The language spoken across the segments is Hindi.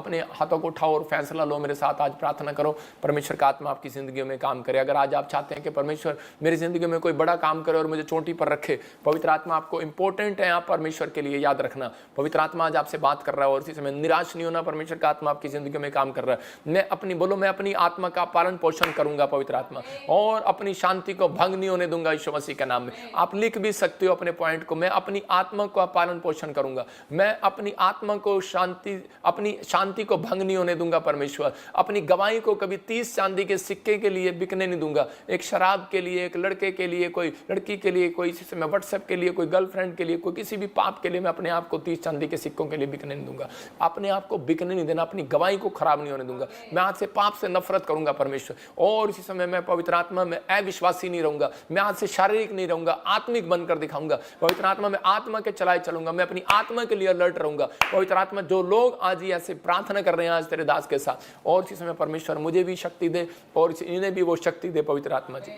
अपने हाथों को उठाओ और फैसला लो, मेरे साथ आज प्रार्थना करो, परमेश्वर का आत्मा आपकी ज़िंदगी में काम करे। अगर आज आप चाहते हैं कि परमेश्वर मेरी ज़िंदगी में कोई बड़ा काम करे और मुझे चोटी पर रखे, पवित्र आत्मा आपको इंपॉर्टेंट है आप परमेश्वर के लिए, याद रखना। पवित्र आत्मा आज आपसे बात कर रहा है और इसी समय निराश नहीं होना, परमेश्वर का आत्मा आपकी ज़िंदगी में काम कर रहा है। मैं अपनी आत्मा का पालन पोषण करूंगा पवित्र आत्मा, और अपनी शांति को भंग नहीं होने दूंगा यीशु मसीह के नाम में। आप लिख भी सकते हो अपने पॉइंट को, मैं अपनी आत्मा का पालन पोषण करूंगा, मैं अपनी आत्मा को अपनी शांति को भंग नहीं होने दूंगा परमेश्वर। अपनी गवाही को कभी 30 चांदी के सिक्के के लिए बिकने नहीं दूंगा, एक शराब के लिए, एक लड़के के लिए, कोई लड़की के लिए, कोई इसी समय व्हाट्सएप के लिए, कोई गर्लफ्रेंड के लिए, कोई किसी भी पाप के लिए मैं अपने आप को 30 चांदी के सिक्कों के लिए बिकने नहीं दूंगा। अपने आप को बिकने नहीं देना, अपनी गवाही को खराब नहीं होने दूंगा। मैं आज से पाप से नफरत करूंगा परमेश्वर, और इसी समय मैं पवित्र आत्मा में अविश्वासी नहीं रहूंगा, मैं आज से शारीरिक नहीं रहूंगा, आत्मिक बनकर दिखाऊंगा। पवित्र आत्मा में आत्मा के चलाए चलूंगा, मैं अपनी आत्मा के लिए अलर्ट रहूंगा। पवित्र आत्मा जो लोग आज ही ऐसे प्रार्थना कर रहे हैं आज तेरे दास के साथ, और इसी समय परमेश्वर मुझे भी शक्ति दे और इन्हें भी वो शक्ति दे पवित्र आत्मा जी।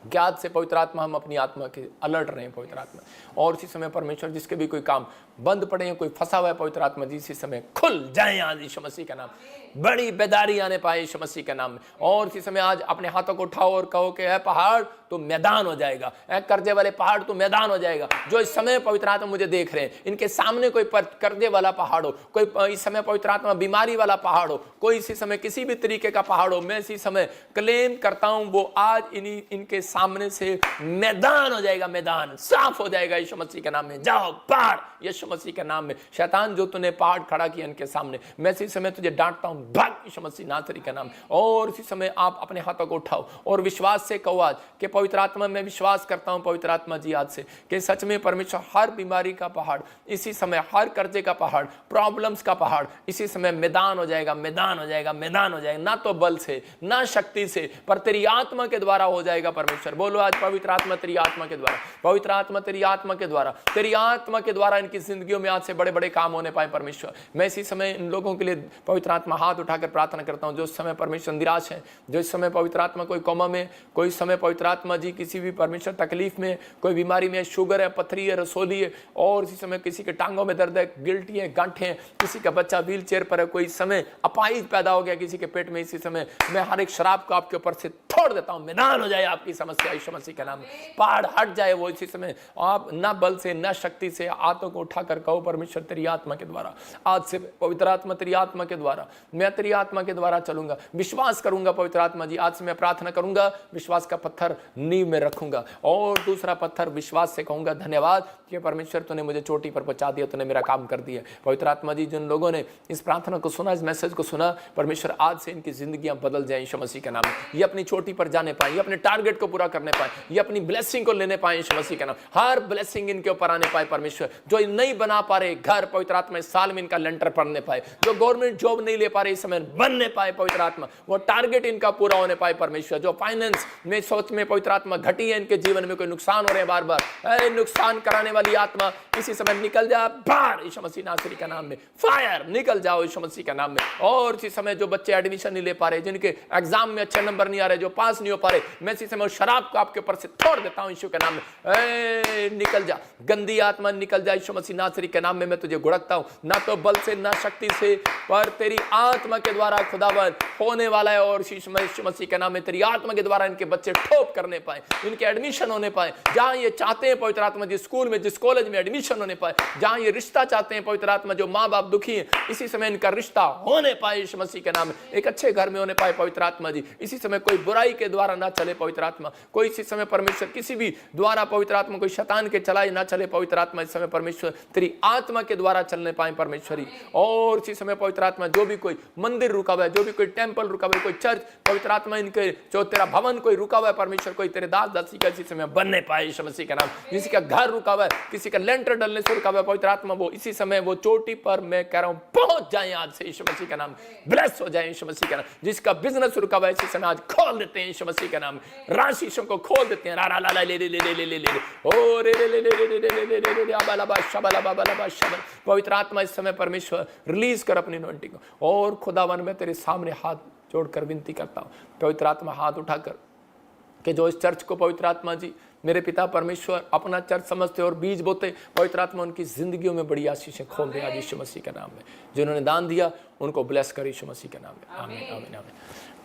ज्ञात से पवित्र आत्मा हम अपनी आत्मा के अलर्ट रहे पवित्र आत्मा, और इसी समय परमेश्वर जिसके भी कोई काम बंद पड़े हैं, कोई फंसा हुआ है पवित्र आत्मा जी, इसी समय खुल जाए आज यीशु मसीह का नाम, बड़ी बेदारी आने पाए यीशु मसीह के नाम में। और इसी समय आज अपने हाथों को उठाओ और कहो कि है पहाड़ तो मैदान हो जाएगा, है कर्जे वाले पहाड़ तो मैदान हो जाएगा। जो इस समय पवित्र आत्मा मुझे देख रहे हैं, इनके सामने कोई कर्जे वाला पहाड़ हो, कोई इस समय पवित्र आत्मा बीमारी वाला पहाड़ हो, कोई इसी समय किसी भी तरीके का पहाड़ हो, मैं इसी समय क्लेम करता हूं वो आज इनके सामने से मैदान हो जाएगा, मैदान साफ हो जाएगा यीशु मसीह के नाम में। जाओ पहाड़ यीशु मसीह के नाम में। शैतान जो तूने पहाड़ खड़ा किया इनके सामने, मैं इसी समय तुझे डांटता हूं, भाग यीशु मसीह नासरी के नाम। और इसी समय आप अपने हाथों को उठाओ और विश्वास से कहो आज कि पवित्र आत्मा मैं विश्वास करता हूं पवित्र आत्मा जी आज से कि सच में परमेश्वर हर बीमारी का पहाड़ इसी समय, हर कर्जे का पहाड़, प्रॉब्लम्स का पहाड़ इसी समय मैदान हो जाएगा, मैदान हो जाएगा, मैदान हो जाएगा। ना तो बल से ना शक्ति से, पर तेरी आत्मा के द्वारा हो जाएगा परमेश्वर। बोलो आज पवित्र आत्मा तेरी आत्मा के द्वारा, पवित्र आत्मा तेरी आत्मा के द्वारा, तेरी आत्मा के द्वारा इनकी जिंदगियों में आज से बड़े बड़े काम होने पाए परमेश्वर। मैं इसी समय इन लोगों के लिए पवित्र आत्मा हाथ उठाकर प्रार्थना करता हूं जो इस समय परमेश्वर निराश है, जो इस समय पवित्र आत्मा कोई कोमा में, कोई इस समय पवित्र आत्मा जी किसी भी परमेश्वर तकलीफ में, कोई बीमारी में, शुगर है, पथरी है, रसोली है, और इसी समय किसी के टांगों में दर्द है, गिल्टी है, गांठें हैं, किसी का बच्चा व्हील चेयर पर है, कोई इस समय अपाहिज पैदा हो गया किसी के पेट में, इसी समय मैं हर एक शराब को आपके ऊपर से छोड़ देता हूं। मैदान हो जाए आपकी समस्या यीशु मसीह के नाम में, पहाड़ हट जाए वो इसी समय। आप ना बल से ना शक्ति से हाथों को उठाकर कहो परमेश्वर तेरी आत्मा के द्वारा आज से पवित्र आत्मा तेरी आत्मा के द्वारा, मैं तेरी आत्मा के द्वारा चलूंगा, विश्वास करूंगा पवित्र आत्मा जी। आज से मैं प्रार्थना करूंगा, विश्वास का पत्थर नींव में रखूंगा, और दूसरा पत्थर विश्वास से कहूंगा धन्यवाद कि परमेश्वर तूने मुझे चोटी पर पहुंचा दिया, तूने मेरा काम कर दिया। पवित्र आत्मा जी जिन लोगों ने इस प्रार्थना को सुना, इस मैसेज को सुना, परमेश्वर आज से इनकी जिंदगियां बदल जाए यीशु मसीह के नाम में। ये अपनी चोटी पर जाने पाए, ये अपने टारगेट को पूरा करने पाए, ये अपनी ब्लेसिंग को लेने पाए यीशु मसीह के नाम। हर ब्लेसिंग इनके ऊपर आने पाए परमेश्वर। जो नहीं बना पा रहे घर, पवित्र आत्मा इस साल में इनका लेंटर पड़ने पाए, जो गवर्नमेंट जॉब नहीं ले पा रहे इस समय बनने पाए पवित्र आत्मा, वो टारगेट इनका पूरा होने पाए परमेश्वर। जो फाइनेंस में सोच में पवित्र आत्मा घटी है इनके जीवन में, कोई नुकसान हो रहे हैं बार बार, अरे नुकसान कराने वाली आत्मा इसी समय निकल जा बाहर यीशु मसीह नासरी का नाम में। फायर निकल जाओ यीशु मसीह का नाम में। और इसी समय जो बच्चे एडमिशन नहीं ले पा रहे, जिनके एग्जाम में अच्छे नंबर नहीं आ रहे, जो पास नहीं हो पा रहे, मैं इसी समय शराब को आपके ऊपर से तोड़ देता हूं यीशु के नाम में। निकल जा गंदी आत्मा, निकल जा यीशु मसीह नासरी के नाम में। मैं तुझे गुड़कता हूं, ना तो बल से ना शक्ति से, पर तेरी आत्मा के द्वारा खुदावन होने वाला है। और यीशु मसीह के नाम में तेरी आत्मा के द्वारा इनके बच्चे ठोप करने पाए, इनके एडमिशन होने पाए जहां ये चाहते हैं पवित्र आत्मा, जिस स्कूल में जिस कॉलेज में एडमिशन होने पाए, जहां ये रिश्ता चाहते हैं पवित्र आत्मा, जो माँ बाप दुखी हैं इसी समय इनका रिश्ता होने पाए यीशु मसीह के नाम में। एक अच्छे घर में होने पाए पवित्र आत्मा जी। इसी समय कोई बुराई के द्वारा ना चले पवित्र आत्मा, कोई इसी समय परमेश्वर किसी भी द्वारा पवित्र आत्मा कोई शैतान के चलाए ना चले पवित्र आत्मा। इस समय परमेश्वर तेरी आत्मा के द्वारा चलने पाए परमेश्वरी। और इसी समय पवित्र आत्मा जो भी कोई मंदिर रुका हुआ है, जो भी कोई टेंपल रुका हुआ है, कोई चर्च पवित्र आत्मा इनके जो तेरा भवन कोई रुका हुआ है परमेश्वर, कोई तेरे दास दासी का इसी समय बनने पाए यीशु मसीह का नाम। किसी का घर रुका हुआ है, किसी का लेंटर डलने से रुका हुआ है पवित्र आत्मा, वो इसी समय वो चोटी पर मैं कह रहा हूं पहुंच जाए आज से यीशु मसीह का नाम। ब्लेस हो जाए यीशु मसीह का नाम। जिसका बिजनेस रुका हुआ है इसी समय आज खोल देते हैं यीशु मसीह का नाम। राशियों को खोल देते हैं। रा ला ला ले ले ले ले ले ले ले ओ रे ले ले ले ले ले ले ले ले ले अबला बा शबला बाबला बा शबल। पवित्र आत्मा इस समय परमेश्वर रिलीज कर अपनी अनॉइंटिंग को। और खुदावन मैं तेरे सामने हाथ जोड़कर विनती करता हूं, पवित्र आत्मा हाथ उठाकर कि जो इस चर्च को पवित्र आत्मा जी मेरे पिता परमेश्वर अपना चर्च समझते और बीज बोते, पवित्र आत्मा उनकी जिंदगियों में बड़ी आशीषें खोल दे आज यीशु मसीह के नाम में। जिन्होंने दान दिया उनको ब्लेस कर यीशु मसीह के नाम में, आमीन आमीन आमीन।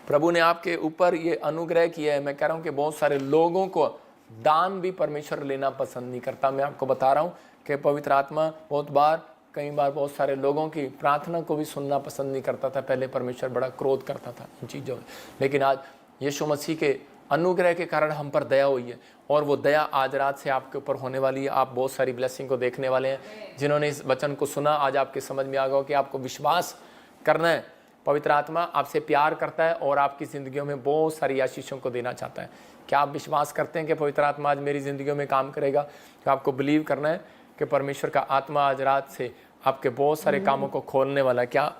प्रभु ने आपके ऊपर ये अनुग्रह किया है। मैं कह रहा हूँ कि बहुत सारे लोगों को दान भी परमेश्वर लेना पसंद नहीं करता। मैं आपको बता रहा हूँ कि पवित्र आत्मा कई बार बहुत सारे लोगों की प्रार्थना को भी सुनना पसंद नहीं करता था। पहले परमेश्वर बड़ा क्रोध करता था इन चीज़ों में, लेकिन आज यीशु मसीह के अनुग्रह के कारण हम पर दया हुई है और वो दया आज रात से आपके ऊपर होने वाली है। आप बहुत सारी ब्लेसिंग को देखने वाले हैं। जिन्होंने इस वचन को सुना आज आपके समझ में आ गया कि आपको विश्वास करना है। पवित्र आत्मा आपसे प्यार करता है और आपकी ज़िंदगियों में बहुत सारी आशीषों को देना चाहता है। क्या आप विश्वास करते हैं कि पवित्र आत्मा आज मेरी ज़िंदगियों में काम करेगा? तो आपको बिलीव करना है कि परमेश्वर का आत्मा आज रात से आपके बहुत सारे कामों को खोलने वाला है। क्या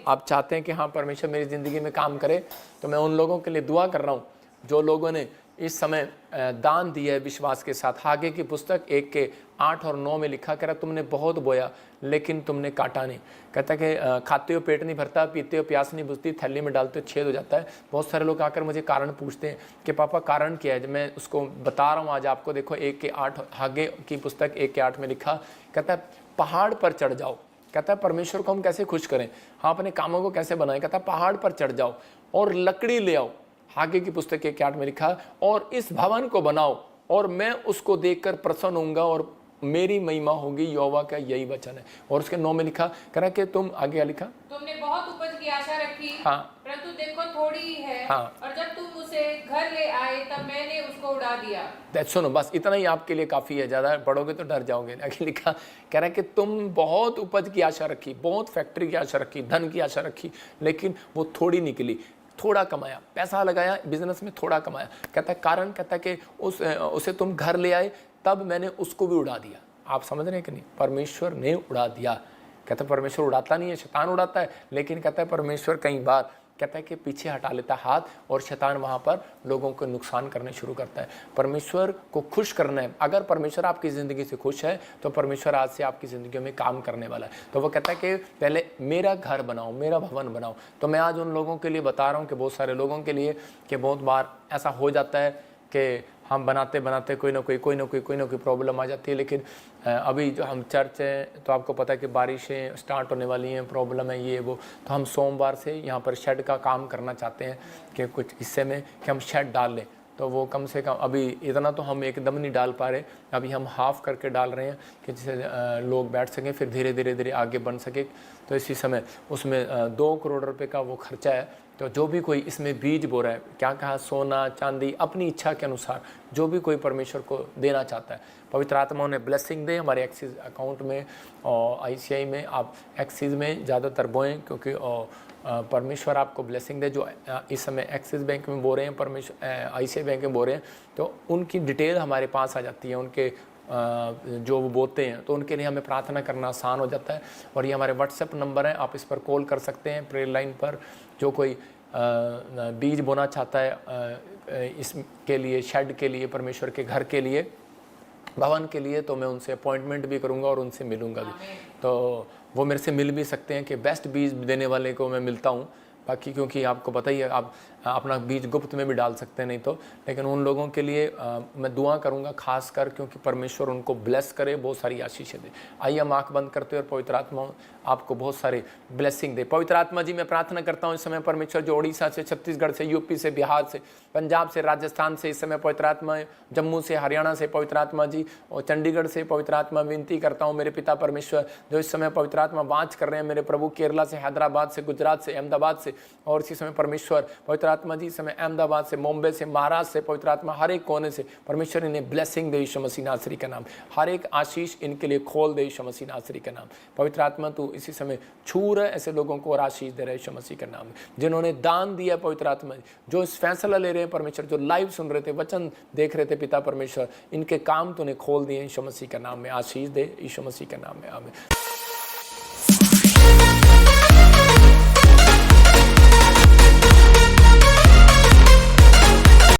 आप चाहते हैं कि हाँ परमेश्वर मेरी ज़िंदगी में काम करे? तो मैं उन लोगों के लिए दुआ कर रहा हूँ जो लोगों ने इस समय दान दिया है विश्वास के साथ। हागे की पुस्तक 1 के 8 और 9 में लिखा, कह रहा तुमने बहुत बोया लेकिन तुमने काटा नहीं। कहता कि खाते हो पेट नहीं भरता, पीते हो प्यास नहीं बुझती, थैली में डालते हो छेद हो जाता है। बहुत सारे लोग आकर मुझे कारण पूछते हैं कि पापा कारण क्या है। जब मैं उसको बता रहा हूँ आज आपको, देखो 1 के 8 हागे की पुस्तक 1 के 8 में लिखा, कहता है पहाड़ पर चढ़ जाओ। कहता है परमेश्वर को हम कैसे खुश करें, हाँ अपने कामों को कैसे बनाएं। कहता है पहाड़ पर चढ़ जाओ और लकड़ी ले आओ। हागे की पुस्तक 1 के 8 में लिखा, और इस भवन को बनाओ और मैं उसको देखकर प्रसन्न होऊंगा और मेरी महिमा होगी। यहोवा का यही वचन है। और उसके 9 में लिखा, कह रहा कि तुम आगे लिखा, तुमने बहुत उपज की आशा रखी, हाँ परंतु देखो थोड़ी ही है, हाँ। और जब तुम उसे घर ले आए तब मैंने उसको उड़ा दिया। सुनो बस इतना ही आपके लिए काफ़ी है, ज़्यादा पढ़ोगे तो डर जाओगे। आगे लिखा, कह रहा है कि तुम बहुत उपज की आशा रखी, बहुत फैक्ट्री की आशा रखी, धन की आशा रखी, लेकिन वो थोड़ी निकली। थोड़ा कमाया, पैसा लगाया बिजनेस में, थोड़ा कमाया। कहता है कारण, कहता है कि उसे तुम घर ले आए तब मैंने उसको भी उड़ा दिया। आप समझ रहे हैं कि नहीं? परमेश्वर ने उड़ा दिया। कहता है परमेश्वर उड़ाता नहीं है, शैतान उड़ाता है। लेकिन कहता है परमेश्वर कई बार कहता है कि पीछे हटा लेता हाथ और शैतान वहाँ पर लोगों को नुकसान करने शुरू करता है। परमेश्वर को खुश करना है। अगर परमेश्वर आपकी ज़िंदगी से खुश है तो परमेश्वर आज से आपकी ज़िंदगी में काम करने वाला है। तो वो कहता है कि पहले मेरा घर बनाओ, मेरा भवन बनाओ। तो मैं आज उन लोगों के लिए बता रहा हूँ कि बहुत सारे लोगों के लिए कि बहुत बार ऐसा हो जाता है कि हम बनाते बनाते कोई ना कोई प्रॉब्लम आ जाती है। लेकिन अभी जो हम चर्च हैं तो आपको पता है कि बारिशें स्टार्ट होने वाली हैं, प्रॉब्लम है ये वो। तो हम सोमवार से यहाँ पर शेड का काम करना चाहते हैं कि कुछ हिस्से में कि हम शेड डाल लें। तो वो कम से कम अभी इतना तो हम एकदम नहीं डाल पा रहे, अभी हम हाफ़ करके डाल रहे हैं कि जिससे लोग बैठ सकें, फिर धीरे धीरे आगे बढ़ सके। तो इसी समय उसमें 2 करोड़ रुपए का वो खर्चा है। तो जो भी कोई इसमें बीज बो रहा है, क्या कहा, सोना चांदी अपनी इच्छा के अनुसार जो भी कोई परमेश्वर को देना चाहता है, पवित्र आत्मा उन्हें ब्लेसिंग दे। हमारे एक्सिस अकाउंट में और ICI में, आप एक्सिस में ज़्यादातर बोएं क्योंकि परमेश्वर आपको ब्लेसिंग दे। जो इस समय एक्सिस बैंक में बो रहे हैं, परमेश्वर ICI बैंक में बो रहे हैं, तो उनकी डिटेल हमारे पास आ जाती है। उनके जो वो बोते हैं तो उनके लिए हमें प्रार्थना करना आसान हो जाता है। और ये हमारे व्हाट्सएप नंबर है, आप इस पर कॉल कर सकते हैं प्रेयर लाइन पर। जो कोई बीज बोना चाहता है इसके लिए, शेड के लिए, परमेश्वर के घर के लिए, भवन के लिए, तो मैं उनसे अपॉइंटमेंट भी करूंगा और उनसे मिलूंगा भी। तो वो मेरे से मिल भी सकते हैं कि बेस्ट बीज देने वाले को मैं मिलता हूँ। बाकी क्योंकि आपको पता ही है, आप अपना बीज गुप्त में भी डाल सकते हैं नहीं तो। लेकिन उन लोगों के लिए मैं दुआ करूंगा खास कर, क्योंकि परमेश्वर उनको ब्लेस करे, बहुत सारी आशीषें दे। आइए हम आँख बंद करते हैं और पवित्र आत्मा आपको बहुत सारे ब्लेसिंग दे। पवित्र आत्मा जी, मैं प्रार्थना करता हूँ इस समय परमेश्वर, जो उड़ीसा से, छत्तीसगढ़ से, यूपी से, बिहार से, पंजाब से, राजस्थान से, इस समय पवित्र आत्मा, जम्मू से, हरियाणा से पवित्र आत्मा जी, और चंडीगढ़ से पवित्र आत्मा, विनती करता हूँ मेरे पिता परमेश्वर, जो इस समय पवित्र आत्मा वाच कर रहे हैं मेरे प्रभु, केरला से, हैदराबाद से, गुजरात से, अहमदाबाद से, और इसी समय परमेश्वर पवित्र आत्मा जी इस समय अहमदाबाद से, मुंबई से, महाराष्ट्र से, पवित्र आत्मा हर एक कोने से परमेश्वर इन्हें ब्लेसिंग दे यीशु मसीह नासरी का नाम। हर एक आशीष इनके लिए खोल दे यीशु मसीह नासरी का नाम। पवित्र आत्मा तू इसी समय छू रहे ऐसे लोगों को और आशीष दे रहे यीशु मसीह का नाम, जिन्होंने दान दिया पवित्र आत्मा, जो इस फैसला ले रहे हैं परमेश्वर, जो लाइव सुन रहे थे, वचन देख रहे थे पिता परमेश्वर, इनके काम तूने खोल दिए यीशु मसीह का नाम में। आशीष दे यीशु मसीह का नाम में, आमीन।